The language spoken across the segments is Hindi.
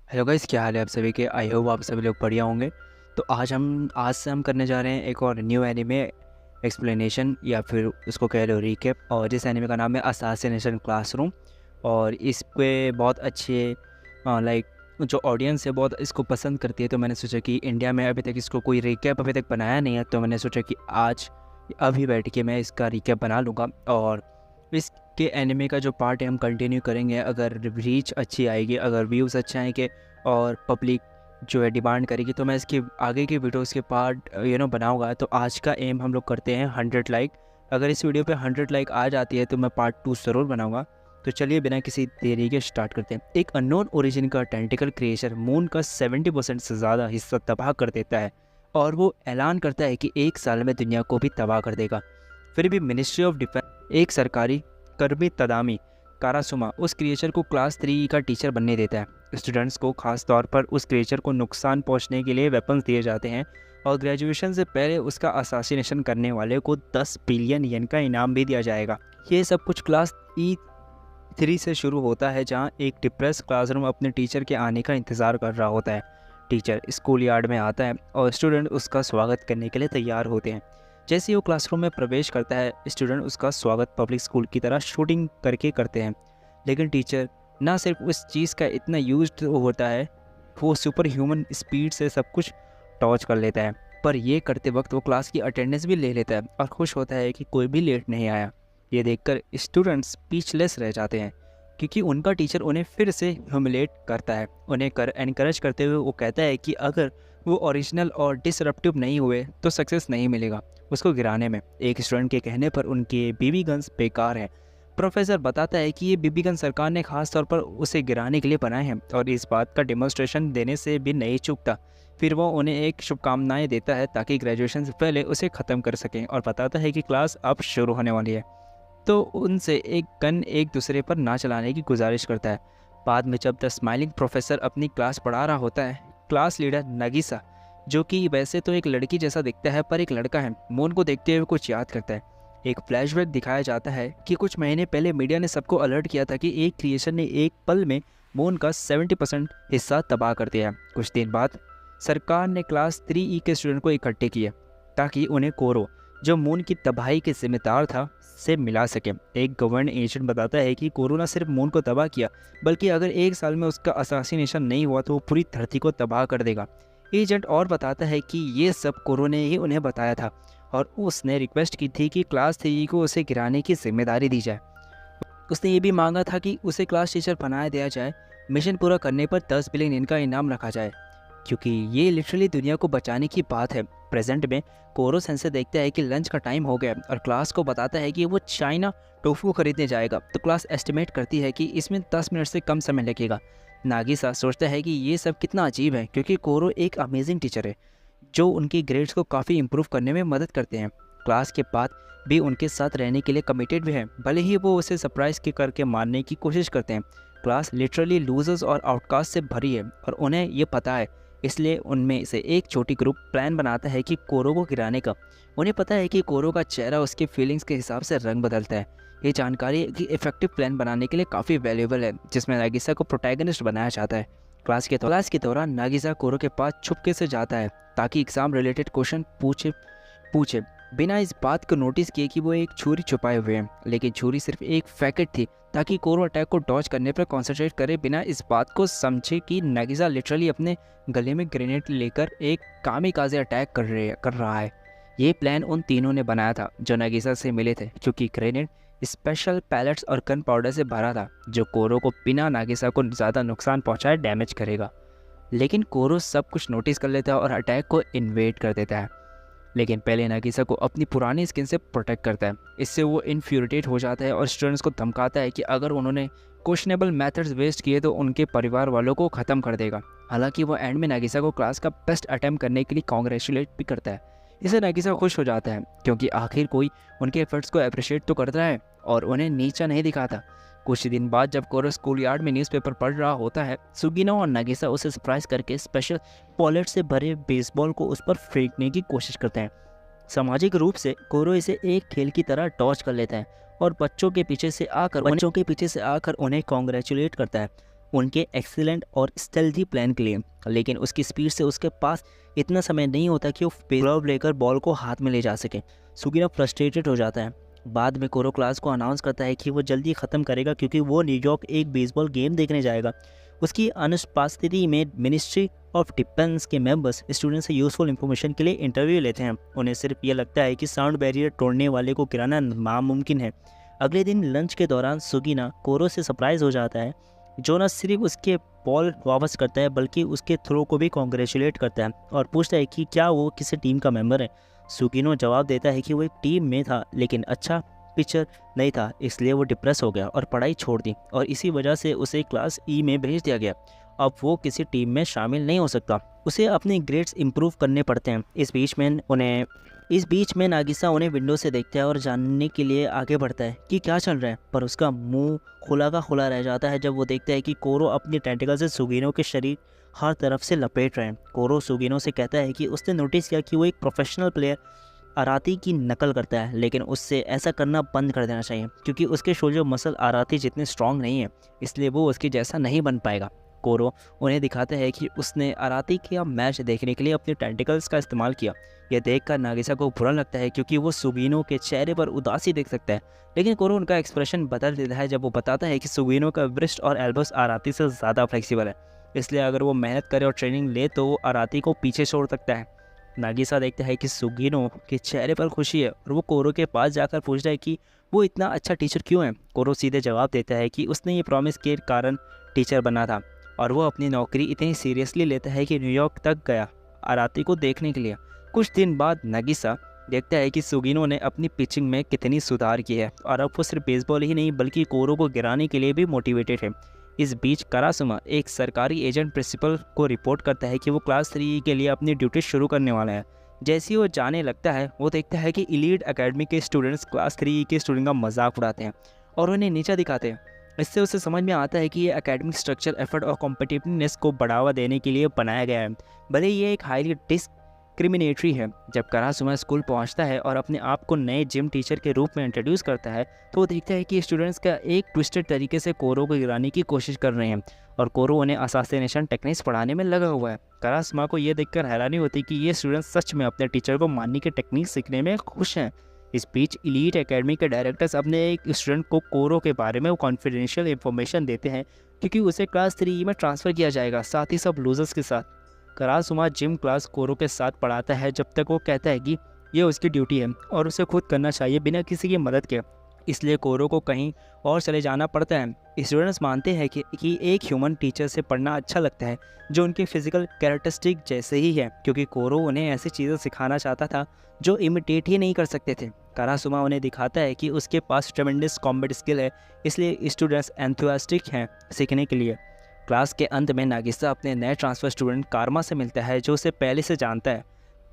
हेलो गाइस, क्या हाल है आप सभी के। आई होप आप सभी लोग बढ़िया होंगे। तो आज से हम करने जा रहे हैं एक और न्यू एनिमे एक्सप्लेनेशन या फिर उसको कह लो रीकैप। और जिस एनिमे का नाम है असासिनेशन क्लासरूम। और इस पे बहुत अच्छे लाइक जो ऑडियंस है बहुत इसको पसंद करती है। तो मैंने सोचा कि इंडिया में अभी तक इसको कोई रीकैप अभी तक बनाया नहीं है, तो मैंने सोचा कि आज अभी बैठ के मैं इसका रीकैप बना लूँगा। और इसके एनिमे का जो पार्ट है हम कंटिन्यू करेंगे। अगर रीच अच्छी आएगी, अगर व्यूज़ अच्छे आएंगे और पब्लिक जो है डिमांड करेगी, तो मैं इसके आगे के वीडियोस के पार्ट बनाऊंगा। तो आज का एम हम लोग करते हैं 100 लाइक। अगर इस वीडियो पे 100 लाइक आ जाती है तो मैं पार्ट 2 ज़रूर बनाऊंगा। तो चलिए बिना किसी देरी के स्टार्ट करते हैं। एक अननोन ओरिजिन का टेंटिकल क्रिएचर मून का 70% से ज़्यादा हिस्सा तबाह कर देता है और वो ऐलान करता है कि एक साल में दुनिया को भी तबाह कर देगा। फिर भी मिनिस्ट्री ऑफ डिफेंस एक सरकारी कर्मी तदामी कारासुमा उस क्रिएचर को क्लास 3 का टीचर बनने देता है। स्टूडेंट्स को खास तौर पर उस क्रिएचर को नुकसान पहुंचने के लिए वेपन्स दिए जाते हैं और ग्रेजुएशन से पहले उसका असासिनेशन करने वाले को 10 बिलियन येन का इनाम भी दिया जाएगा। ये सब कुछ क्लास E3 से शुरू होता है, जहां एक डिप्रेस क्लासरूम अपने टीचर के आने का इंतज़ार कर रहा होता है। टीचर स्कूल यार्ड में आता है और स्टूडेंट उसका स्वागत करने के लिए तैयार होते हैं। जैसे ही वो क्लासरूम में प्रवेश करता है, स्टूडेंट उसका स्वागत पब्लिक स्कूल की तरह शूटिंग करके करते हैं। लेकिन टीचर ना सिर्फ उस चीज़ का इतना यूज्ड होता है, वो सुपर ह्यूमन स्पीड से सब कुछ टॉच कर लेता है। पर ये करते वक्त वो क्लास की अटेंडेंस भी ले लेता है और खुश होता है कि कोई भी लेट नहीं आया। ये देखकर स्टूडेंट्स स्पीचलेस रह जाते हैं, क्योंकि उनका टीचर उन्हें फिर से ह्यूमिलेट करता है। उन्हें एनकरेज करते हुए वो कहता है कि अगर वो ओरिजिनल और डिसरप्टिव नहीं हुए तो सक्सेस नहीं मिलेगा उसको गिराने में। एक स्टूडेंट के कहने पर उनके बीबी गन्स बेकार हैं। प्रोफेसर बताता है कि ये बीबी गन सरकार ने खास तौर पर उसे गिराने के लिए बनाए हैं और इस बात का डेमोन्स्ट्रेशन देने से भी नहीं चूकता। फिर वो उन्हें एक शुभकामनाएं देता है ताकि ग्रेजुएशन से पहले उसे ख़त्म कर सकें और बताता है कि क्लास अब शुरू होने वाली है। तो उनसे एक गन एक दूसरे पर ना चलाने की गुजारिश करता है। बाद में जब द स्माइलिंग प्रोफेसर अपनी क्लास पढ़ा रहा होता है, क्लास लीडर नगीसा, जो कि वैसे तो एक लड़की जैसा दिखता है पर एक लड़का है, मून को देखते हुए कुछ याद करता है। एक फ्लैशबैक दिखाया जाता है कि कुछ महीने पहले मीडिया ने सबको अलर्ट किया था कि एक क्रिएशन ने एक पल में मून का 70% हिस्सा तबाह कर दिया। कुछ दिन बाद सरकार ने क्लास 3E के स्टूडेंट को इकट्ठे किए ताकि उन्हें कोरो, जो मून की तबाही के जिम्मेदार था, से मिला सके। एक गवर्नमेंट एजेंट बताता है कि कोरो न सिर्फ मून को तबाह किया, बल्कि अगर एक साल में उसका असासिनेशन नहीं हुआ तो वो पूरी धरती को तबाह कर देगा। एजेंट और बताता है कि ये सब कोरो ने ही उन्हें बताया था और उसने रिक्वेस्ट की थी कि क्लास 3 को उसे गिराने की जिम्मेदारी दी जाए। उसने ये भी मांगा था कि उसे क्लास टीचर बनाया दिया जाए। मिशन पूरा करने पर 10 बिलियन इनका इनाम रखा जाए, क्योंकि ये लिटरली दुनिया को बचाने की बात है। प्रेजेंट में कोरो सेंसे देखता है कि लंच का टाइम हो गया और क्लास को बताता है कि वो चाइना टोफू खरीदने जाएगा। तो क्लास एस्टिमेट करती है कि इसमें 10 मिनट से कम समय लगेगा। नागिसा सोचता है कि ये सब कितना अजीब है, क्योंकि कोरो एक अमेजिंग टीचर है जो उनकी ग्रेड्स को काफ़ी इम्प्रूव करने में मदद करते हैं। क्लास के बाद भी उनके साथ रहने के लिए कमिटेड भी हैं, भले ही वो उसे सरप्राइज के करके मारने की कोशिश करते हैं। क्लास लिटरली लूजर्स और आउटकास्ट से भरी है और उन्हें ये पता है, इसलिए उनमें से एक छोटी ग्रुप प्लान बनाता है कि कोरो को गिराने का। उन्हें पता है कि कोरो का चेहरा उसके फीलिंग्स के हिसाब से रंग बदलता है। ये जानकारी कि इफेक्टिव प्लान बनाने के लिए काफ़ी वैल्यूएबल है, जिसमें नागिसा को प्रोटैगनिस्ट बनाया जाता है। क्लास के दौरान नागिसा कोरो के पास छुपके से जाता है ताकि एग्जाम रिलेटेड क्वेश्चन पूछे बिना इस बात को नोटिस किए कि वो एक छुरी छुपाए हुए हैं। लेकिन छुरी सिर्फ एक फैकेट थी ताकि कोरो अटैक को डॉज करने पर कॉन्सेंट्रेट करे, बिना इस बात को समझे कि नागिसा लिटरली अपने गले में ग्रेनेड लेकर एक कामिकाज़े अटैक कर रहा है। ये प्लान उन तीनों ने बनाया था जो नागिसा से मिले थे, क्योंकि ग्रेनेड स्पेशल पैलेट्स और गन पाउडर से भरा था जो कोरो को बिना नागिसा को ज़्यादा नुकसान पहुँचाए डैमेज करेगा। लेकिन कोरो सब कुछ नोटिस कर लेता है और अटैक को इन्वेड कर देता है। लेकिन पहले नागिसा को अपनी पुरानी स्किन से प्रोटेक्ट करता है। इससे वो इन्फ्यूरिटेट हो जाता है और स्टूडेंट्स को धमकाता है कि अगर उन्होंने क्वेश्चनेबल मेथड्स वेस्ट किए तो उनके परिवार वालों को ख़त्म कर देगा। हालांकि वो एंड में नागिसा को क्लास का बेस्ट अटेम्प्ट करने के लिए कॉन्ग्रेचुलेट भी करता है। इससे नागिसा खुश हो जाता है, क्योंकि आखिर कोई उनके एफर्ट्स को अप्रिशिएट तो करता है और उन्हें नीचा नहीं दिखाता। कुछ दिन बाद जब कोरो स्कूल यार्ड में न्यूज़पेपर पढ़ रहा होता है, सुगिना और नागिसा उसे सरप्राइज करके स्पेशल पॉलेट से भरे बेसबॉल को उस पर फेंकने की कोशिश करते हैं। सामाजिक रूप से कोरो इसे एक खेल की तरह टॉर्च कर लेता है और बच्चों के पीछे से आकर उन्हें कॉन्ग्रेचुलेट करता है। उनके एक्सीलेंट और स्टेल्थी प्लान के लिए, लेकिन उसकी स्पीड से उसके पास इतना समय नहीं होता कि वो ग्लव लेकर बॉल को हाथ में ले जा सके। सुगिना फ्रस्ट्रेटेड हो जाता है। बाद में कोरो क्लास को अनाउंस करता है कि वो जल्दी ख़त्म करेगा क्योंकि वो न्यूयॉर्क एक बेसबॉल गेम देखने जाएगा। उसकी अनुपस्थिति में मिनिस्ट्री ऑफ डिफेंस के मेंबर्स स्टूडेंट से यूजफुल इंफॉर्मेशन के लिए इंटरव्यू लेते हैं। उन्हें सिर्फ ये लगता है कि साउंड बैरियर तोड़ने वाले को गिराना नामुमकिन है। अगले दिन लंच के दौरान सुगिना कोरो से सरप्राइज हो जाता है, जो न सिर्फ उसके बॉल वापस करता है बल्कि उसके थ्रो को भी कॉन्ग्रेचुलेट करता है और पूछता है कि क्या वो किसी टीम का मेंबर है। सुगिनो जवाब देता है कि वो एक टीम में था लेकिन अच्छा पिक्चर नहीं था, इसलिए वो डिप्रेस हो गया और पढ़ाई छोड़ दी और इसी वजह से उसे क्लास ई में भेज दिया गया। अब वो किसी टीम में शामिल नहीं हो सकता, उसे अपने ग्रेड्स इंप्रूव करने पड़ते हैं। इस बीच में नागिसा उन्हें विंडो से देखता है और जानने के लिए आगे बढ़ता है कि क्या चल रहा है, पर उसका मुंह खुला का खुला रह जाता है जब वो देखता है कि कोरो अपनी टेंटिकल से सुगिनो के शरीर हर तरफ से लपेट रहे हैं। कोरो सुगिनो से कहता है कि उसने नोटिस किया कि वो एक प्रोफेशनल प्लेयर आराती की नकल करता है, लेकिन उससे ऐसा करना बंद कर देना चाहिए क्योंकि उसके शोल्डर मसल आराती जितने स्ट्रांग नहीं है, इसलिए वो उसके जैसा नहीं बन पाएगा। कोरो उन्हें दिखाता है कि उसने आराती का मैच देखने के लिए अपने टेंटिकल्स का इस्तेमाल किया। यह देखकर नागिसा को बुरा लगता है क्योंकि वो सुगिनो के चेहरे पर उदासी देख सकता है, लेकिन कोरो उनका एक्सप्रेशन बदल देता है जब वो बताता है कि सुगिनो का ब्रिस्ट और एल्बोस आराती से ज़्यादा फ्लेक्सिबल है, इसलिए अगर वो मेहनत करे और ट्रेनिंग ले तो वो आराती को पीछे छोड़ सकता है। नागिसा देखता है कि सुगिनो के चेहरे पर खुशी है और वो कोरो के पास जाकर पूछता है कि वो इतना अच्छा टीचर क्यों है। कोरो सीधे जवाब देता है कि उसने ये प्रॉमिस के कारण टीचर बना था और वो अपनी नौकरी इतनी सीरियसली लेता है कि न्यूयॉर्क तक गया आराती को देखने के लिए। कुछ दिन बाद नागिसा देखता है कि सुगिनो ने अपनी पिचिंग में कितनी सुधार की है और अब वो सिर्फ बेसबॉल ही नहीं बल्कि कोरो को गिराने के लिए भी मोटिवेटेड है। इस बीच करासुमा एक सरकारी एजेंट प्रिंसिपल को रिपोर्ट करता है कि वो क्लास 3 के लिए अपनी ड्यूटी शुरू करने वाला है। जैसे ही वो जाने लगता है वो देखता है कि इलीट एकेडमी के स्टूडेंट्स क्लास 3 के स्टूडेंट का मजाक उड़ाते हैं और उन्हें नीचा दिखाते हैं। इससे उसे समझ में आता है कि ये एकेडमिक स्ट्रक्चर एफर्ट और कॉम्पिटिटिवनेस को बढ़ावा देने के लिए बनाया गया है, भले ही ये एक हाईली डिस्क्रिमिनेटरी है। जब करासुमा स्कूल पहुंचता है और अपने आप को नए जिम टीचर के रूप में इंट्रोड्यूस करता है तो वो देखता है कि स्टूडेंट्स का एक ट्विस्टेड तरीके से कोरो को गिराने की कोशिश कर रहे हैं और कोरो उन्हें असासिनेशन टेक्निक्स पढ़ाने में लगा हुआ है। करासुमा को यह देखकर हैरानी होती है कि ये स्टूडेंट्स सच में अपने टीचर को मारने की टेक्निक सीखने में खुश हैं। इस बीच इलीट एकेडमी के डायरेक्टर्स अपने एक स्टूडेंट को कोरो के बारे में कॉन्फिडेंशियल इन्फॉर्मेशन देते हैं क्योंकि उसे क्लास 3 में ट्रांसफ़र किया जाएगा, साथ ही सब लूजर्स के साथ। करासुमा जिम क्लास कोरो के साथ पढ़ाता है जब तक वो कहता है कि ये उसकी ड्यूटी है और उसे खुद करना चाहिए बिना किसी की मदद के, इसलिए कोरो को कहीं और चले जाना पड़ता है। स्टूडेंट्स मानते हैं कि एक ह्यूमन टीचर से पढ़ना अच्छा लगता है जो उनके फिजिकल कैरेक्टरिस्टिक जैसे ही है, क्योंकि कोरो उन्हें ऐसी चीज़ें सिखाना चाहता था जो इमिटेट ही नहीं कर सकते थे। करासुमा उन्हें दिखाता है कि उसके पास ट्रेमेंडस कॉम्बैट स्किल है, इसलिए स्टूडेंट्स एंथुसियास्टिक हैं सीखने के लिए। क्लास के अंत में नागिसा अपने नए ट्रांसफ़र स्टूडेंट कारमा से मिलता है जो उसे पहले से जानता है।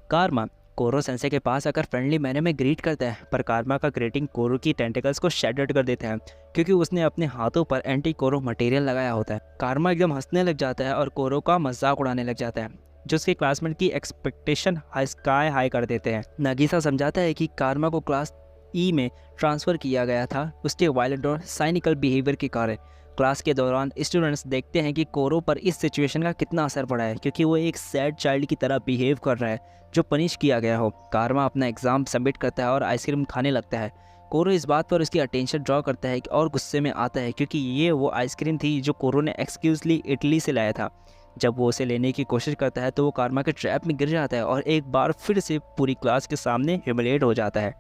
कारमा कोरो सेंसे के पास आकर फ्रेंडली मैनर में ग्रीट करता है, पर कारमा का ग्रीटिंग कोरो की टेंटिकल्स को शेडर्ड कर देता है क्योंकि उसने अपने हाथों पर एंटी कोरो मटेरियल लगाया होता है। कारमा एकदम हंसने लग जाता है और कोरो का मजाक उड़ाने लग जाता है, जो उसके क्लासमेट की एक्सपेक्टेशन स्काई हाई कर देते हैं। नागिसा समझाता है कि कारमा को क्लास ई में ट्रांसफ़र किया गया था उसके वायलेंट और साइनिकल बिहेवियर के कारण। क्लास के दौरान स्टूडेंट्स देखते हैं कि कोरो पर इस सिचुएशन का कितना असर पड़ा है क्योंकि वो एक सैड चाइल्ड की तरह बिहेव कर रहा है जो पनिश किया गया हो। कारमा अपना एग्ज़ाम सबमिट करता है और आइसक्रीम खाने लगता है। कोरो इस बात पर उसकी अटेंशन ड्रॉ करता है और गुस्से में आता है क्योंकि ये वो आइसक्रीम थी जो कोरो ने एक्सक्यूजली इटली से लाया था। जब वो उसे लेने की कोशिश करता है तो वो कारमा के ट्रैप में गिर जाता है और एक बार फिर से पूरी क्लास के सामने ह्यूमिलिएट हो जाता है।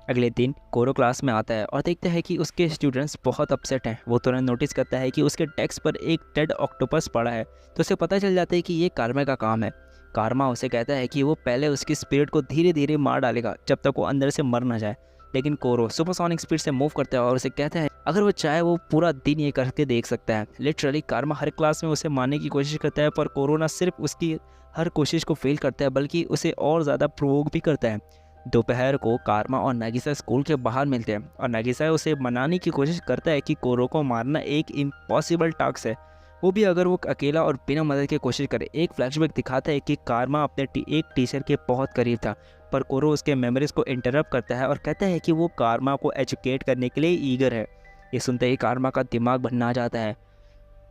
अगले दिन कोरो क्लास में आता है और देखता है कि उसके स्टूडेंट्स बहुत अपसेट हैं। वो तुरंत नोटिस करता है कि उसके डेस्क पर एक डेड ऑक्टोपस पड़ा है, तो उसे पता चल जाता है कि ये कारमा का काम है। कारमा उसे कहता है कि वो पहले उसकी स्पिरिट को धीरे धीरे मार डालेगा जब तक वो अंदर से मर ना जाए, लेकिन कोरो सुपरसोनिक स्पीड से मूव करता है और उसे कहता है अगर वो चाहे वो पूरा दिन ये करके देख सकता है। लिटरली कारमा हर क्लास में उसे मारने की कोशिश करता है, पर कोरो ना सिर्फ उसकी हर कोशिश को फेल करता है बल्कि उसे और ज़्यादा प्रोवोक भी करता है। दोपहर को कारमा और नागिसा स्कूल के बाहर मिलते हैं और नागिसा उसे मनाने की कोशिश करता है कि कोरो को मारना एक इम्पॉसिबल टास्क है, वो भी अगर वो अकेला और बिना मदद की कोशिश करे। एक फ्लैशबैक दिखाता है कि कारमा अपने एक टीचर के बहुत करीब था, पर कोरो उसके मेमोरीज को इंटरप्ट करता है और कहता है कि वो कारमा को एजुकेट करने के लिए ईगर है। ये सुनते ही कारमा का दिमाग भन्ना जाता है।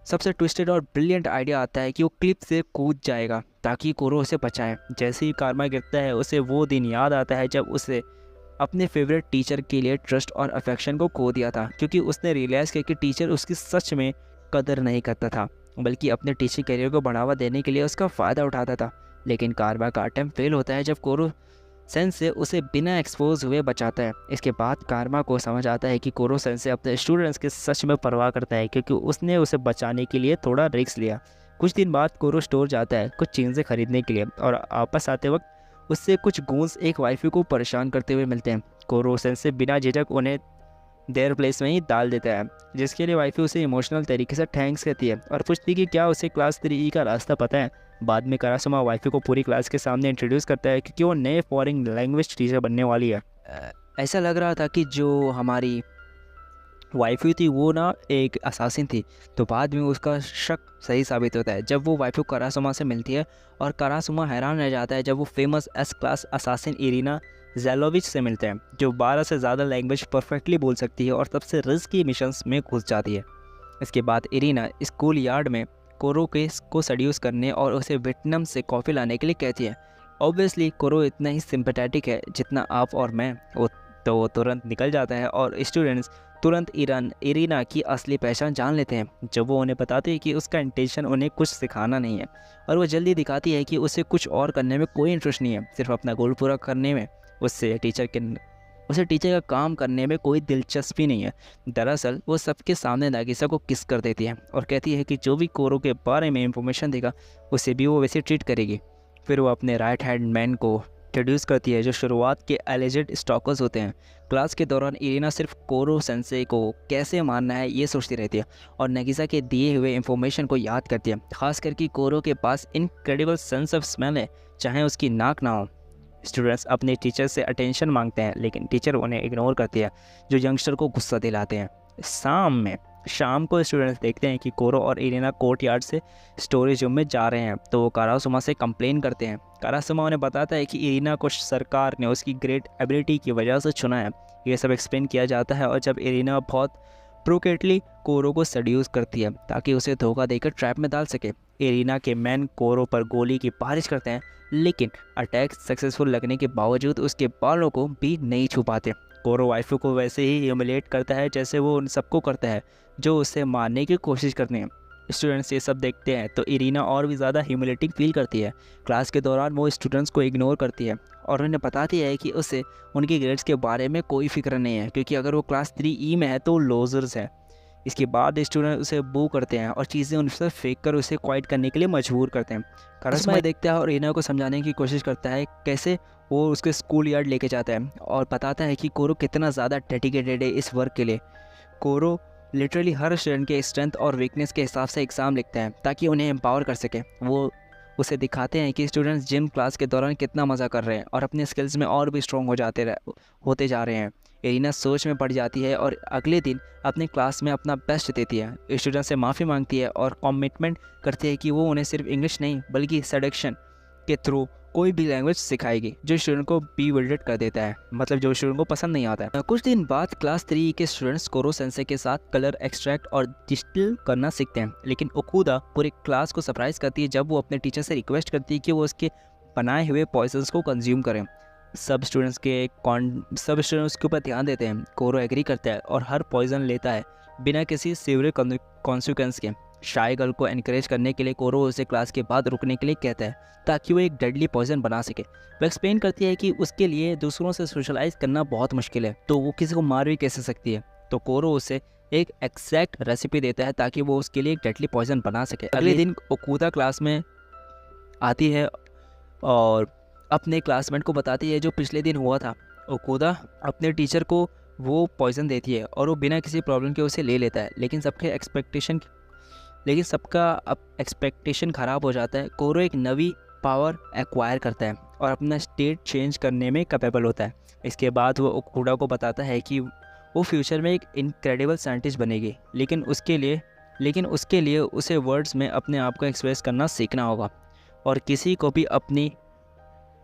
सबसे ट्विस्टेड और ब्रिलियंट आइडिया आता है कि वो क्लिप से कूद जाएगा ताकि कोरो उसे बचाए। जैसे ही कारमा गिरता है उसे वो दिन याद आता है जब उसे अपने फेवरेट टीचर के लिए ट्रस्ट और अफेक्शन को खो दिया था, क्योंकि उसने रियलाइज़ किया कि टीचर उसकी सच में कदर नहीं करता था, बल्कि अपने टीचिंग करियर को बढ़ावा देने के लिए उसका फ़ायदा उठाता था। लेकिन कारमा का अटेम्प्ट फेल होता है जब कोरो सेंसे उसे बिना एक्सपोज हुए बचाता है। इसके बाद कारमा को समझ आता है कि कोरो सेंसे अपने स्टूडेंट्स की सच में परवाह करता है, क्योंकि उसने उसे बचाने के लिए थोड़ा रिस्क लिया। कुछ दिन बाद कोरो स्टोर जाता है कुछ चीज़ें खरीदने के लिए, और वापस आते वक्त उससे कुछ गूंज एक वाइफी को परेशान करते हुए मिलते हैं। कोरो सेंसे बिना झिझक उन्हें देयर प्लेस में ही डाल देता है, जिसके लिए वाइफी उसे इमोशनल तरीके से थैंक्स कहती है और पूछती कि क्या उसे क्लास 3E का रास्ता पता है। बाद में करासुमा वाइफी को पूरी क्लास के सामने इंट्रोड्यूस करता है क्योंकि वो नए फॉरेन लैंग्वेज टीचर बनने वाली है। ऐसा लग रहा था कि जो हमारी वाइफी थी वो ना एक असासिन थी, तो बाद में उसका शक सही साबित होता है जब वो वाइफी करासुमा से मिलती है, और करासुमा हैरान रह जाता है जब वो famous S class assassin Irina Zelovich से मिलते हैं, जो 12 से ज़्यादा लैंग्वेज परफेक्टली बोल सकती है और सबसे रिस्की मिशंस में घुस जाती है। इसके बाद इरिना स्कूल यार्ड में कोरो केस को सड्यूस करने और उसे वियतनाम से कॉफ़ी लाने के लिए कहती है। ऑब्वियसली कोरो इतना ही सिंपैथेटिक है जितना आप और मैं, वो तुरंत निकल जाता है और स्टूडेंट्स तुरंत इरिना की असली पहचान जान लेते हैं, जब वो उन्हें बताती है कि उसका इंटेंशन उन्हें कुछ सिखाना नहीं है, और वो जल्दी दिखाती है कि उसे कुछ और करने में कोई इंटरेस्ट नहीं है, सिर्फ अपना गोल पूरा करने में। उसे टीचर का काम करने में कोई दिलचस्पी नहीं है। दरअसल वो सबके सामने नागिसा को किस कर देती है और कहती है कि जो भी कोरो के बारे में इंफॉर्मेशन देगा उसे भी वो वैसे ट्रीट करेगी। फिर वो अपने राइट हैंड मैन को इंट्रोड्यूस करती है, जो शुरुआत के एलिजेड स्टॉकर्स होते हैं। क्लास के दौरान इरिना सिर्फ कोरो सेंसे को कैसे मारना है ये सोचती रहती है और नागिसा के दिए हुए इंफॉर्मेशन को याद करती है, खास करके कोरो के पास इनक्रेडिबल सेंस ऑफ स्मेल है, चाहे उसकी नाक ना हो। स्टूडेंट्स अपने टीचर से अटेंशन मांगते हैं, लेकिन टीचर उन्हें इग्नोर करती है, जो यंगस्टर को गुस्सा दिलाते हैं। शाम को स्टूडेंट्स देखते हैं कि कोरो और इरिना कोर्ट यार्ड से स्टोरेज रूम में जा रहे हैं, तो वो कारासुमा से कंप्लेन करते हैं। कारासुमा उन्हें बताता है कि इरिना को सरकार ने उसकी ग्रेट एबिलिटी की वजह से चुना है। ये सब एक्सप्लेन किया जाता है, और जब इरिना बहुत प्रोकेटली कोरो को सड्यूस करती है ताकि उसे धोखा देकर ट्रैप में डाल सके। इरिना के मैन कोरो पर गोली की बारिश करते हैं, लेकिन अटैक सक्सेसफुल लगने के बावजूद उसके बालों को भी नहीं छू पाते। कोरो वाइफू को वैसे ही ह्यूमिलेट करता है जैसे वो उन सबको करता है जो उसे मारने की कोशिश करते हैं। स्टूडेंट्स ये सब देखते हैं तो इरिना और भी ज़्यादा ह्यूमिलेटिंग फील करती है। क्लास के दौरान वो स्टूडेंट्स को इग्नोर करती है और उन्हें बताती है कि उसे उनके ग्रेड्स के बारे में कोई फिक्र नहीं है, क्योंकि अगर वो क्लास 3E में है तो लूजर्स है। इसके बाद स्टूडेंट उसे बू करते हैं और चीज़ें उनसे फेंक कर उसे क्वाइट करने के लिए मजबूर करते हैं। कारासुमा देखता है और इरिना को समझाने की कोशिश करता है कैसे वो उसके स्कूल यार्ड लेके जाता है और बताता है कि कोरो कितना ज़्यादा डेडिकेटेड है इस वर्क के लिए। कोरो लिटरली हर स्टूडेंट के स्ट्रेंथ और वीकनेस के हिसाब से एग्ज़ाम लिखता है ताकि उन्हें एम्पावर कर सके। वो उसे दिखाते हैं कि स्टूडेंट्स जिम क्लास के दौरान कितना मज़ा कर रहे हैं और अपने स्किल्स में और भी स्ट्रॉन्ग होते जा रहे हैं। इरिना सोच में पड़ जाती है और अगले दिन अपने क्लास में अपना बेस्ट देती है। स्टूडेंट से माफ़ी मांगती है और कमिटमेंट करती है कि वो उन्हें सिर्फ इंग्लिश नहीं बल्कि सेडक्शन के थ्रू कोई भी लैंग्वेज सिखाएगी जो स्टूडेंट को बीविल्डर्ड कर देता है, मतलब जो स्टूडेंट को पसंद नहीं आता है। कुछ दिन बाद क्लास 3 के स्टूडेंट्स कोरो सेंसे के साथ कलर एक्सट्रैक्ट और डिस्टिल करना सीखते हैं, लेकिन ओकुदा पूरे क्लास को सरप्राइज करती है जब वो अपने टीचर से रिक्वेस्ट करती है कि वो उसके बनाए हुए पॉइजन्स को कंज्यूम करें। सब स्टूडेंट्स के ऊपर ध्यान देते हैं। कोरो एग्री करता है और हर पॉइजन लेता है बिना किसी सीवियर कॉन्सिक्वेंस के। शाय गर्ल को एनकरेज करने के लिए कोरो उसे क्लास के बाद रुकने के लिए कहता है ताकि वो एक डेडली पॉइजन बना सके। वो एक्सप्लेन करती है कि उसके लिए दूसरों से सोशलाइज करना बहुत मुश्किल है, तो वो किसी को मार भी कैसे सकती है। तो कोरो उसे एक एग्जैक्ट रेसिपी देता है ताकि वो उसके लिए एक डेडली पॉइजन बना सके। अगले दिन ओकुदा क्लास में आती है और अपने क्लासमेट को बताती है जो पिछले दिन हुआ था। ओकुदा अपने टीचर को वो पॉइजन देती है और वो बिना किसी प्रॉब्लम के उसे ले लेता है, लेकिन सबका एक्सपेक्टेशन ख़राब हो जाता है। कोरो एक नवी पावर एक्वायर करता है और अपना स्टेट चेंज करने में कैपेबल होता है। इसके बाद वो ओकुदा को बताता है कि वो फ्यूचर में एक इनक्रेडिबल साइंटिस्ट बनेगी, लेकिन उसके लिए उसे वर्ड्स में अपने आप को एक्सप्रेस करना सीखना होगा और किसी को भी अपनी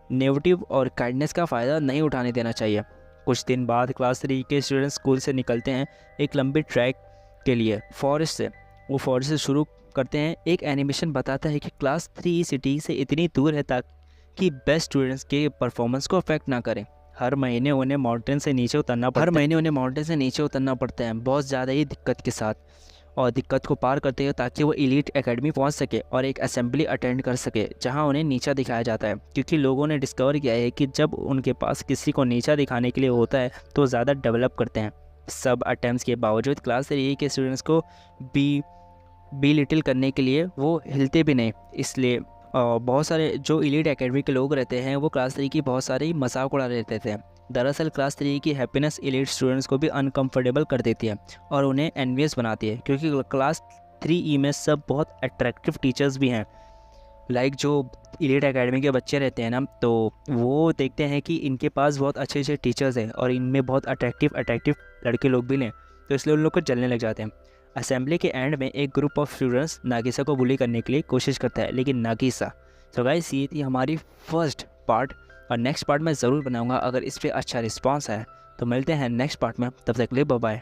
नेगेटिव और काइंडनेस का फ़ायदा नहीं उठाने देना चाहिए। कुछ दिन बाद क्लास 3 के स्टूडेंट्स स्कूल से निकलते हैं एक लंबी ट्रैक के लिए फॉरेस्ट से। वो फौरन से शुरू करते हैं। एक एनिमेशन बताता है कि क्लास 3 सिटी से इतनी दूर है ताकि बेस्ट स्टूडेंट्स के परफॉर्मेंस को अफेक्ट ना करें। हर महीने उन्हें माउंटेन से नीचे उतरना पड़ता है बहुत ज़्यादा ही दिक्कत के साथ, और दिक्कत को पार करते हैं ताकि वो एलीट एकेडमी पहुंच सके और एक असेंबली अटेंड कर सके जहां उन्हें नीचा दिखाया जाता है। क्योंकि लोगों ने डिस्कवर किया है कि जब उनके पास किसी को नीचा दिखाने के लिए होता है तो ज़्यादा डेवलप करते हैं। सब अटैम्प्ट्स के बावजूद क्लास 3 के स्टूडेंट्स को बी लिटिल करने के लिए वो हिलते भी नहीं। इसलिए बहुत सारे जो एलीट एकेडमी के लोग रहते हैं वो क्लास 3 की बहुत सारी मजाक उड़ा लेते थे। दरअसल क्लास 3 की हैप्पीनेस एलीट स्टूडेंट्स को भी अनकंफर्टेबल कर देती है और उन्हें एनवियस बनाती है, क्योंकि क्लास 3 में सब बहुत अट्रैक्टिव टीचर्स भी हैं। लाइक जो एलीट एकेडमी के बच्चे रहते हैं ना, तो वो देखते हैं कि इनके पास बहुत अच्छे अच्छे टीचर्स हैं और इनमें बहुत अट्रैक्टिव लड़के लोग भी हैं, तो इसलिए उन लोग को जलने लग जाते हैं। असेंबली के एंड में एक ग्रुप ऑफ स्टूडेंट्स नागिसा को बुली करने के लिए कोशिश करता है, लेकिन नागिसा। सो गाइस, ये थी हमारी फर्स्ट पार्ट, और नेक्स्ट पार्ट मैं ज़रूर बनाऊंगा अगर इस पर अच्छा रिस्पांस है। तो मिलते हैं नेक्स्ट पार्ट में, तब तक के लिए बाय बाय।